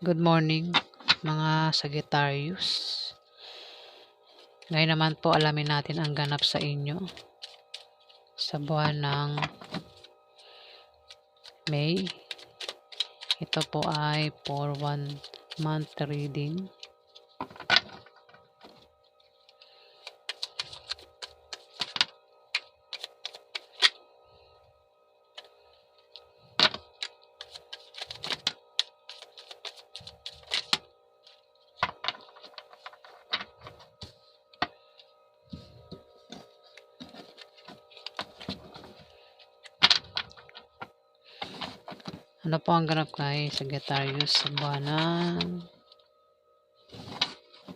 Good morning mga Sagittarius. Ngayon naman po alamin natin ang ganap sa inyo sa buwan ng May. Ito po ay for 1 month reading. Ano po ang ganap kay Sagittarius sa buwan ng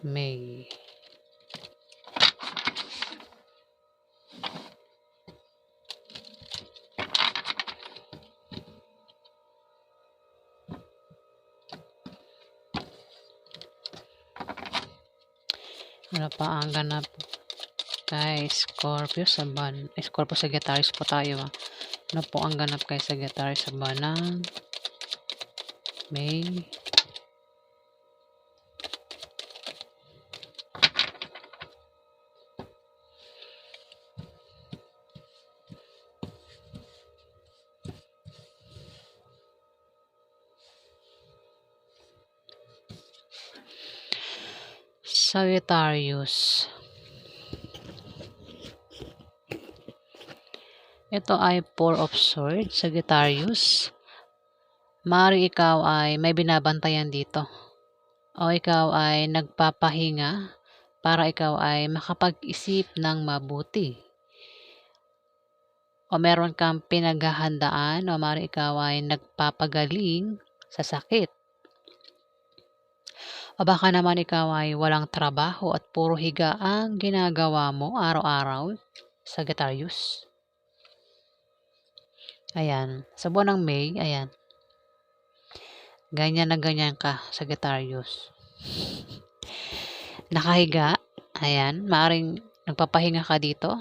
May? Ano pa ang ganap kay Scorpio sa buwan? Scorpio Sagittarius po tayo. Ano po ang ganap kay Sagittarius sa buwan ng May? Sagittarius. Ito ay Four of Swords, Sagittarius. Maaari ikaw ay may binabantayan dito. O ikaw ay nagpapahinga para ikaw ay makapag-isip ng mabuti. O meron kang pinaghahandaan o maaari ikaw ay nagpapagaling sa sakit. O baka naman ikaw ay walang trabaho at puro higa ang ginagawa mo araw-araw, Sagittarius. Ayan, sa buwan ng May, ayan. Ganyan na ganyan ka, Sagittarius. Nakahiga, ayan, maaring nagpapahinga ka dito.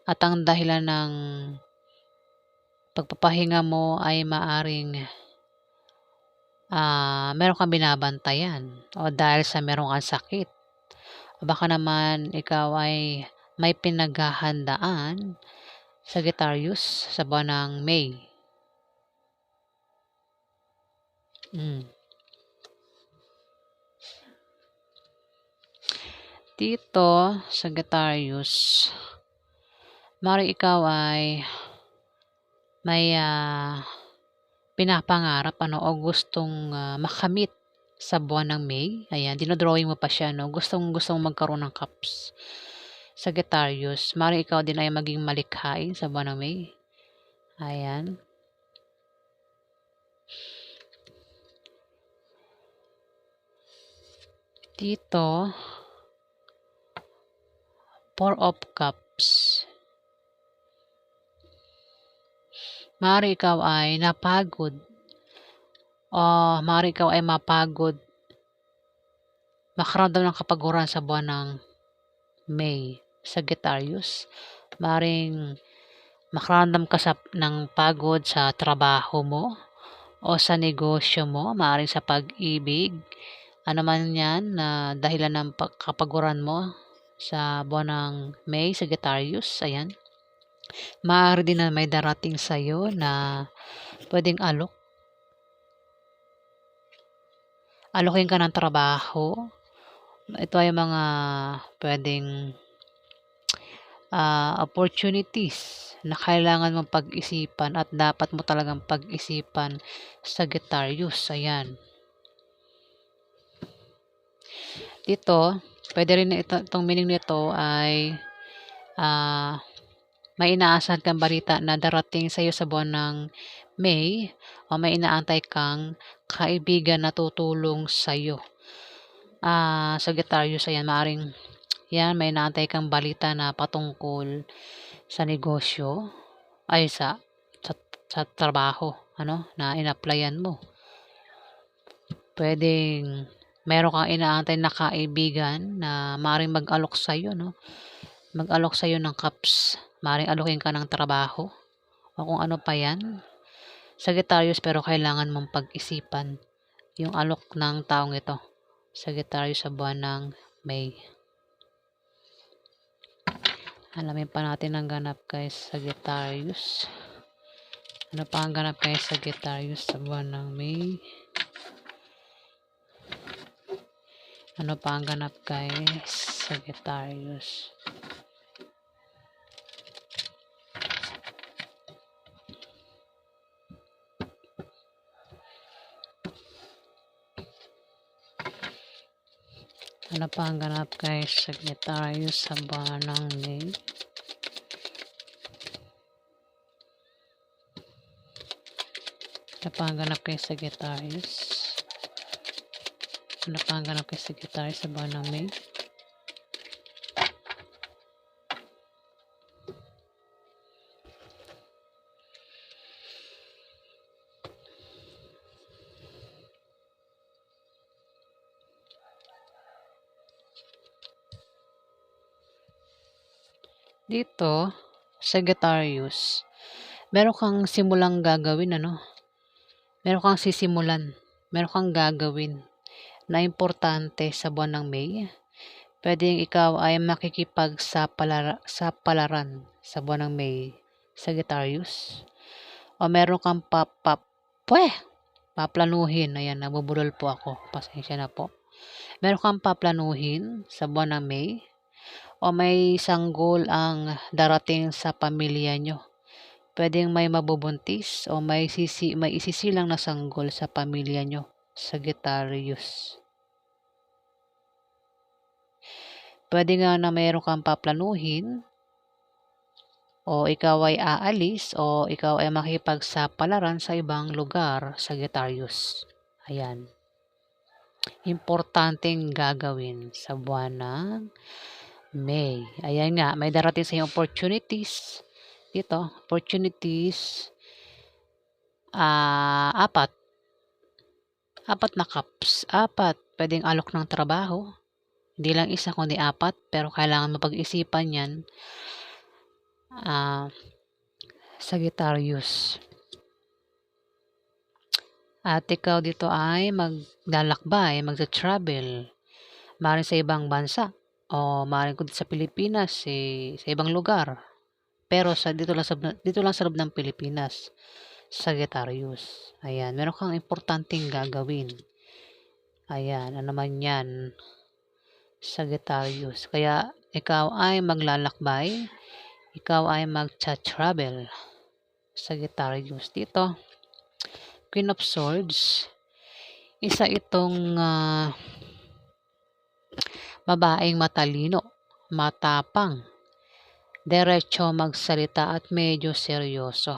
At ang dahilan ng pagpapahinga mo ay maaring meron kang binabantayan o dahil sa meron kang sakit. O baka naman ikaw ay may pinaghahandaan, Sagittarius, sa buwan ng May. Dito, Sagittarius, maaring ikaw ay may pinapangarap o gustong makamit sa buwan ng May. Ayan, dinodrawing mo pa siya, no? Gustong magkaroon ng cups. Sagittarius, maaring ikaw din ay maging malikhain sa buwan ng May. Ayan. Dito, Four of Cups. Maaari ikaw ay napagod o maaari ikaw ay mapagod, makaramdam ng kapaguran sa buwan ng May, Sagittarius. Maaring makaramdam ka ng pagod sa trabaho mo o sa negosyo mo, maaring sa pag-ibig. Ano man yan na dahilan ng kapaguran mo sa buwan ng May, Sagittarius. Ayan. Maaari din na may darating sa'yo na pwedeng alokin ka ng trabaho. Ito ay mga pwedeng opportunities na kailangan mong pag-isipan at dapat mo talagang pag-isipan, Sagittarius. Ayan. Dito, pwede rin itong meaning nito ay may inaasahan kang balita na darating sa iyo sa buwan ng May o may inaantay kang kaibigan na tutulong sa iyo. Sagittarius, ayan, maaring yan, may inaantay kang balita na patungkol sa negosyo ay sa trabaho na in-applyan mo. Pwedeng meron kang inaantay na kaibigan na maaring mag-alok sa iyo, mag-alok sa iyo ng cups. Maaring alokin ka ng trabaho o kung ano pa yan, Sagittarius, pero kailangan mong pag-isipan yung alok ng taong ito, Sagittarius, sa buwan ng May. Alamin pa natin ang ganap kay Sagittarius. Ano pa ang ganap kay Sagittarius sa buwan ng May? Ano pa ang ganap kay Sagittarius? Ano pa ang ganap kay Sagittarius sa buwan ng May? Ano pa ang ganap kay Sagittarius? Ano pa ang ganap kay Sagittarius sa buwan ng May? Dito, Sagittarius, meron kang simulang gagawin, Meron kang sisimulan. Meron kang gagawin na importante sa buwan ng May. Pwedeng ikaw ay makikipagsapalaran sa buwan ng May, Sagittarius. O meron kang paplanuhin. Ayan, nabubulol po ako. Pasensya na po. Meron kang paplanuhin sa buwan ng May. O may sanggol ang darating sa pamilya nyo. Pwedeng may mabubuntis o may isisilang na sanggol sa pamilya nyo, Sagittarius. Pwede nga na mayroon kang paplanuhin o ikaw ay aalis o ikaw ay makipagsapalaran sa ibang lugar, Sagittarius. Ayan. Importanteng gagawin sa buwan ng May. Ayan nga, may darating sa iyong opportunities. Dito, opportunities, apat na cups. Pwedeng alok ng trabaho. Hindi lang isa kundi apat, pero kailangan mapag-isipan yan, Sagittarius. At ikaw dito ay maglalakbay, magsa-travel, maaaring sa ibang bansa o maaaring kung sa Pilipinas, sa ibang lugar. Pero dito lang sa loob ng Pilipinas, Sagittarius. Ayan, meron kang importanteng gagawin. Ayan, ano naman yan, Sagittarius. Kaya ikaw ay maglalakbay, ikaw ay magcha-travel, Sagittarius. Dito, Queen of Swords, isa itong babaeng matalino, matapang, diretso magsalita at medyo seryoso,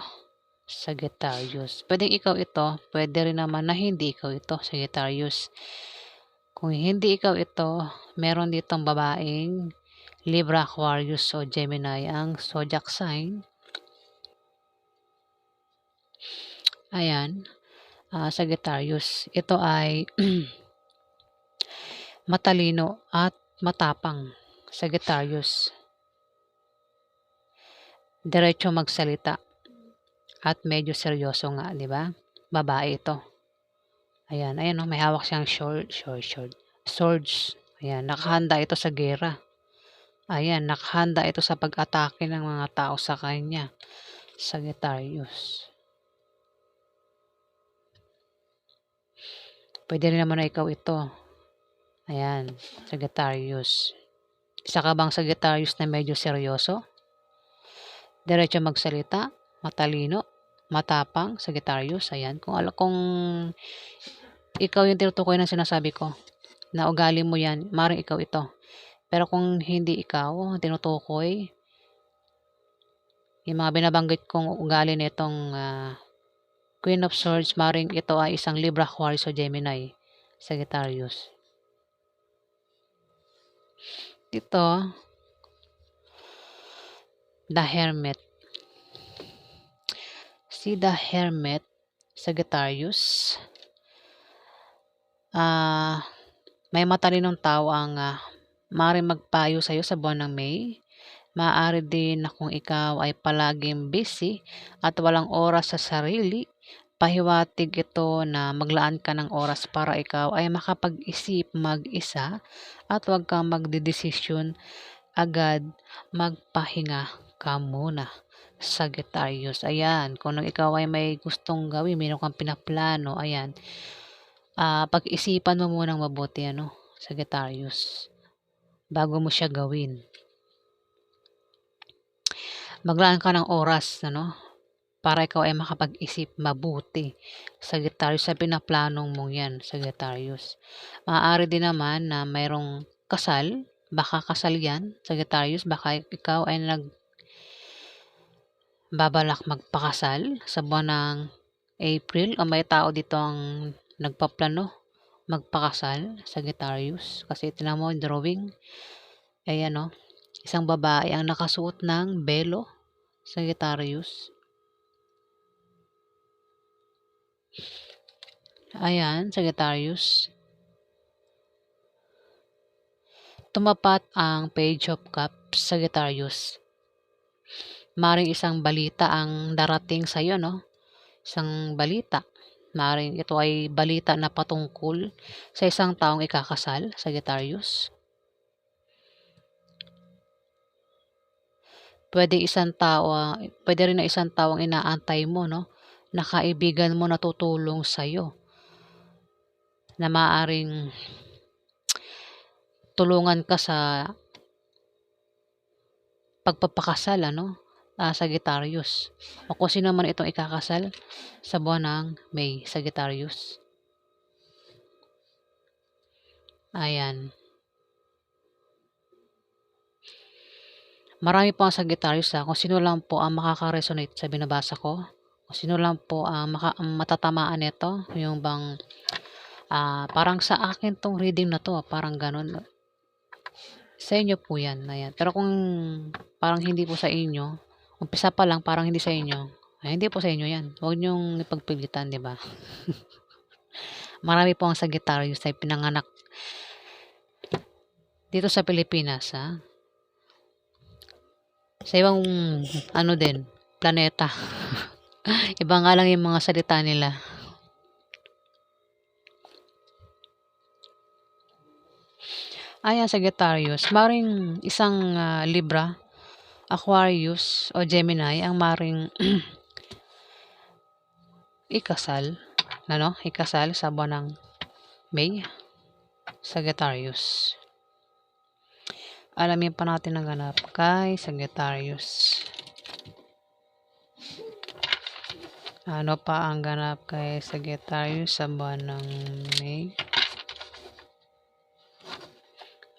Sagittarius. Pwedeng ikaw ito, pwede rin naman na hindi ikaw ito, Sagittarius. Kung hindi ikaw ito, meron ditong babaeng Libra, Aquarius o Gemini ang zodiac sign. Ayan, Sagittarius. Ito ay matalino at matapang, Sagittarius. Diretso magsalita at medyo seryoso nga, di ba? Babae ito. Ayan, may hawak siyang swords. Ayan, nakahanda ito sa gera. Ayan, nakahanda ito sa pag-atake ng mga tao sa kanya, Sagittarius. Pwede rin naman na ikaw ito. Ayan, Sagittarius. Isa ka bang Sagittarius na medyo seryoso? Diretso magsalita, matalino, matapang, Sagittarius. Ayan, kung ikaw yung tinutukoy na sinasabi ko, na ugali mo yan, maring ikaw ito. Pero kung hindi ikaw tinutukoy, yung mga binabanggit kong ugali nitong Queen of Swords, maring ito ay isang Libra, Aquarius o Gemini, Sagittarius. Dito, The Hermit. Si The Hermit, Sagittarius, may matalinong tao ang maaaring magpayo sa iyo sa buwan ng May. Maaari din na kung ikaw ay palaging busy at walang oras sa sarili, pahiwatig ito na maglaan ka ng oras para ikaw ay makapag-isip mag-isa at huwag kang magdedesisyon agad, magpahinga ka muna. Sagittarius, ayan, kung ikaw ay may gustong gawin, meron kang pinaplano, ayan, pag-isipan mo munang mabuti, Sagittarius, bago mo siya gawin. Maglaan ka ng oras, para ikaw ay makapag-isip mabuti, Sagittarius, sa pinaplanong mong yan, Sagittarius. Maaari din naman na mayroong kasal, baka kasal yan, Sagittarius, baka ikaw ay babalak magpakasal sa buwan ng April o may tao dito ang nagpaplano magpakasal, Sagittarius. Kasi tingnan mo yung drawing, ayan isang babae ang nakasuot ng belo, Sagittarius. Ayan, Sagittarius. Tumapat ang Page of Cups, Sagittarius. Maring isang balita ang darating sa iyo, Isang balita. Maring ito ay balita na patungkol sa isang taong ikakasal, Sagittarius. Pwede rin na isang tao ang inaantay mo, na kaibigan mo na tutulong sa iyo. Na maaring tulungan ka sa pagpapakasal, Sagittarius. O kung sino man itong ikakasal sa buwan ng May, Sagittarius. Ayan. Marami po ang Sagittarius, kung sino lang po ang makaka-resonate sa binabasa ko. Kung sino lang po ang matatamaan nito, yung bang parang sa akin tong reading na to, parang ganun. Sa inyo po yan. Ayan. Pero kung parang hindi po sa inyo, umpisa pa lang parang hindi sa inyo, ay hindi po sa inyo yan. Huwag niyong ipagpilitan, di ba? Marami po ang Sagittarius ay pinanganak dito sa Pilipinas, sa ibang din, planeta. Iba nga lang yung mga salita nila. Ayan, Sagittarius, maring isang Libra, Aquarius o Gemini ang maring ikasal sa buwan ng May, Sagittarius. Alamin pa natin ang ganap kay Sagittarius. Ano pa ang ganap kay Sagittarius sa buwan ng May?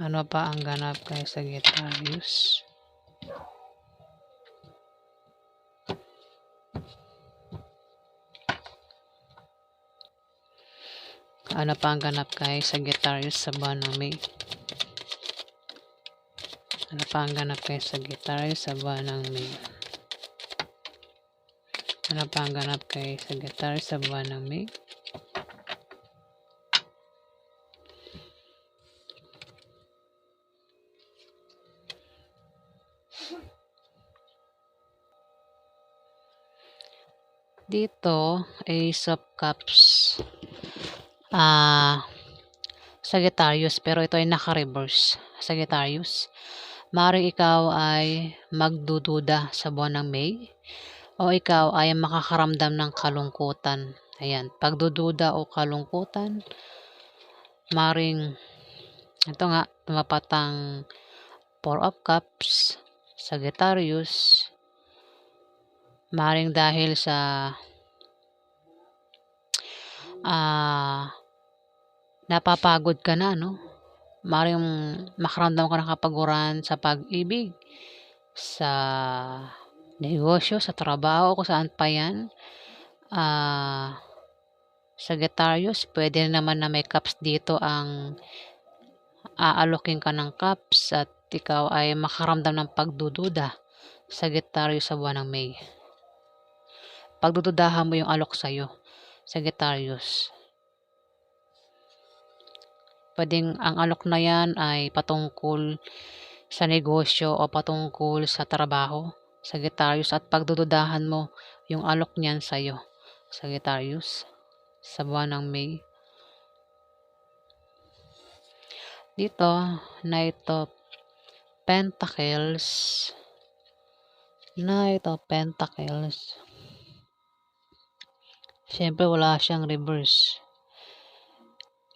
Ano pa ang ganap kay Sagittarius? Ano pa ang ganap kay Sagittarius sa buwan ng May? Ano pa ang ganap kay Sagittarius sa buwan ng May? Ano pa ang ganap kay Sagittarius sa buwan ng May? Dito, Ace of Cups. Sagittarius, pero ito ay naka-reverse. Sagittarius, maaaring ikaw ay magdududa sa buwan ng May o ikaw ay makakaramdam ng kalungkutan. Ayan, pagdududa o kalungkutan, maaaring ito nga, tumapat ang Four of Cups, Sagittarius, maaaring dahil sa napapagod ka na, maaaring makaramdam ka ng kapaguran sa pag-ibig, sa negosyo, sa trabaho, kung saan pa yan. Sagittarius, pwede naman na may cups dito ang aalokin ka ng cups at ikaw ay makaramdam ng pagdududa, Sagittarius, sa buwan ng May. Pagdududahan mo yung alok sa'yo, Sagittarius. Pwedeng ang alok na yan ay patungkol sa negosyo o patungkol sa trabaho, Sagittarius, at pagdududahan mo yung alok niyan sa'yo, Sagittarius, sa buwan ng May. Dito, Knight of Pentacles. Knight of Pentacles. Siyempre, wala siyang reverse.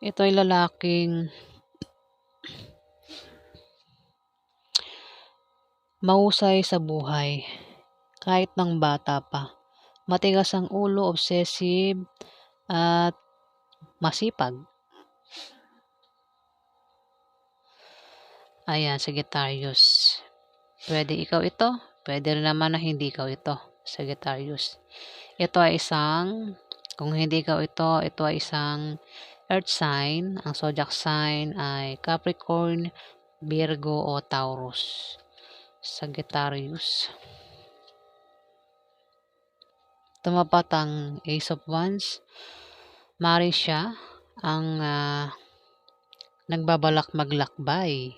Ito ay lalaking mahusay sa buhay. Kahit ng bata pa. Matigas ang ulo, obsessive, at masipag. Ayan, Sagittarius. Pwede ikaw ito. Pwede rin naman na hindi ikaw ito, Sagittarius. Ito ay kung hindi ikaw ito ay isang earth sign. Ang zodiac sign ay Capricorn, Virgo o Taurus. Sagittarius. Tumapat ang Ace of Wands. Mari siya ang nagbabalak maglakbay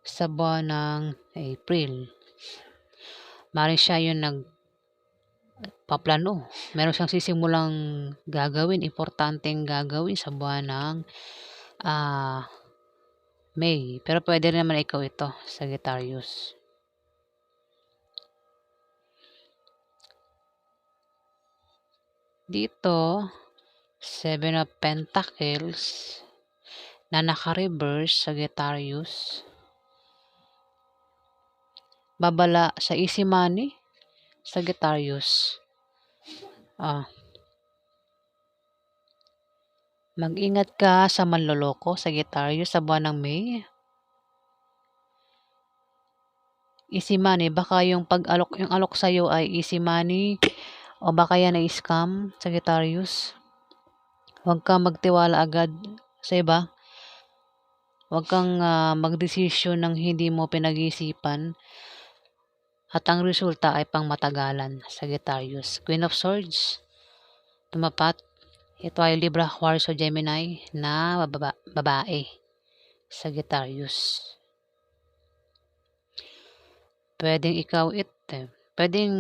sa buwan ng April. Mari siya yung nagpaplano. Meron siyang sisimulang gagawin, importanteng gagawin sa buwan ng May. Pero pwede rin naman ikaw ito, Sagittarius. Dito, Seven of Pentacles na naka-reverse, Sagittarius. Babala sa easy money, Sagittarius. Mag-ingat ka sa manloloko, Sagittarius, sa buwan ng May. Easy money, baka yung alok sa'yo ay easy money o baka yan ay scam, Sagittarius. Huwag kang magtiwala agad sa iba. Huwag kang magdesisyon ng hindi mo pinag-iisipan at ang resulta ay pang matagalan, Sagittarius. Queen of Swords, tumapat. Ito ay Libra, Aquarius o Gemini na babae, Sagittarius. Pwedeng ikaw pwedeng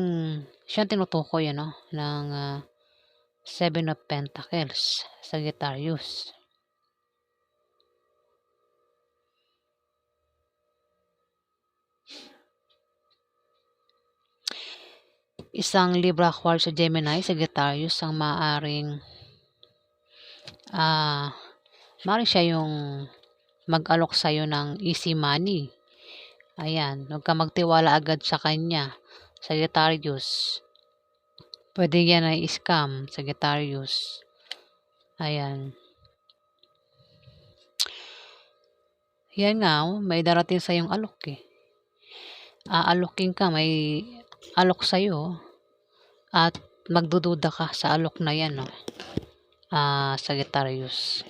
siyang tinutukoy ng Seven of Pentacles, Sagittarius. Isang Libra, Aquarius o Gemini, Sagittarius ang maaring siya yung mag-alok sa'yo ng easy money. Ayan, huwag ka magtiwala agad sa kanya, Sagittarius. Pwede yan ay scam, Sagittarius. Ayan. Yan nga, may darating sa yung alok Aalokin ka, may alok sa'yo at magdududa ka sa alok na yan, Sagittarius.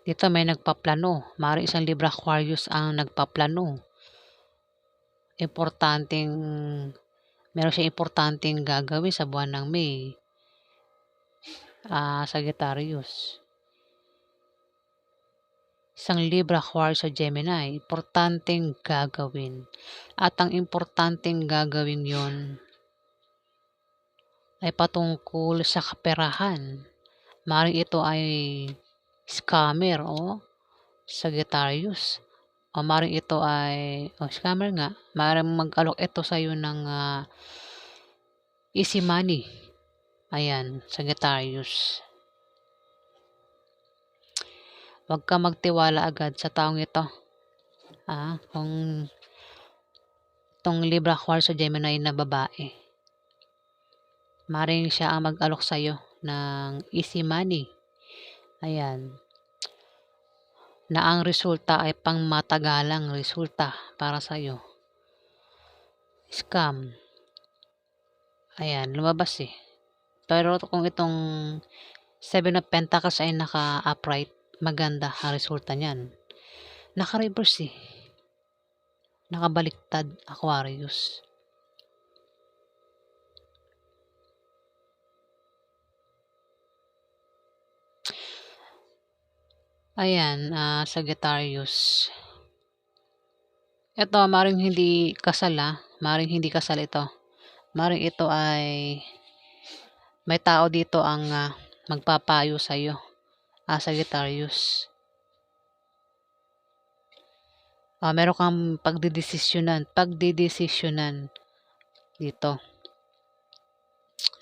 Dito may nagpaplano. Mari isang Libra, Aquarius ang nagpaplano. Meron siyang importanteng gagawin sa buwan ng May. Sagittarius. Isang Libra, Aquarius o Gemini, importanteng gagawin. At ang importanteng gagawin yon ay patungkol sa kaperahan. Maring ito ay scammer o Sagittarius. O maring ito ay scammer nga. Maring mag-alok ito sa iyo ng easy money. Ayan, Sagittarius. Huwag ka magtiwala agad sa taong ito. Kung itong Libra, Aquarius o Gemini na babae. Maring siya ang mag-alok sa iyo ng easy money. Ayan. Na ang resulta ay pang matagalang resulta para sa iyo. Scam. Ayan, lumabas Pero kung itong Seven of Pentacles ay naka-upright, maganda ang resulta niyan. Naka-reverse Nakabaliktad, Aquarius. Ayan, Sagittarius. Ito, maring hindi kasal maring hindi kasal ito. Maring ito ay may tao dito ang magpapayo sa'yo. Sagittarius. Meron kang pagdidesisyonan dito.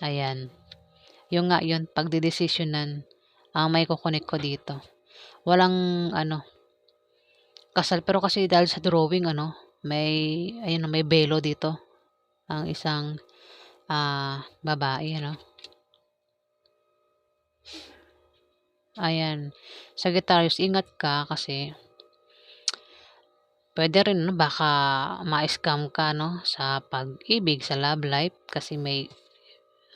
Ayan. Yung nga yun, pagdidesisyonan ang may kukunik ko dito. Walang kasal, pero kasi dahil sa drawing may belo dito. Ang isang babae Ayan. Sagittarius, ingat ka kasi pwede rin baka ma-scam ka sa pag-ibig, sa love life kasi may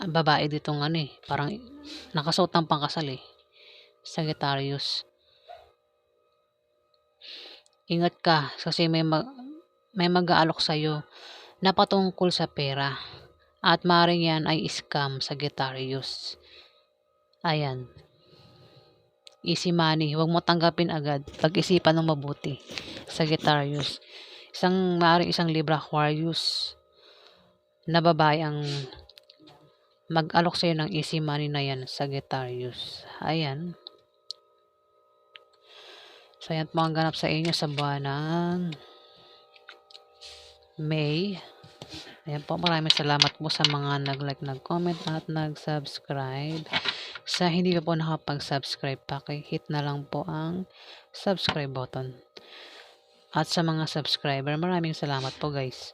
babae ditong parang nakasuot ng pangkasal Sagittarius. Ingat ka kasi may mag-aalok sa'yo na patungkol sa pera at maaaring yan ay scam, Sagittarius. Ayan. Easy money, huwag mo tanggapin agad. Pag-isipan ng mabuti, Sagittarius. Maaaring isang Libra Aquarius na babae ang mag-alok sa'yo ng easy money na yan, Sagittarius. Ayan. So, yan po ang ganap sa inyo sa buwan ng May. Ayan po, maraming salamat po sa mga nag-like, nag-comment at nag-subscribe. Sa hindi pa po nakapag-subscribe, paki-hit na lang po ang subscribe button. At sa mga subscriber, maraming salamat po guys.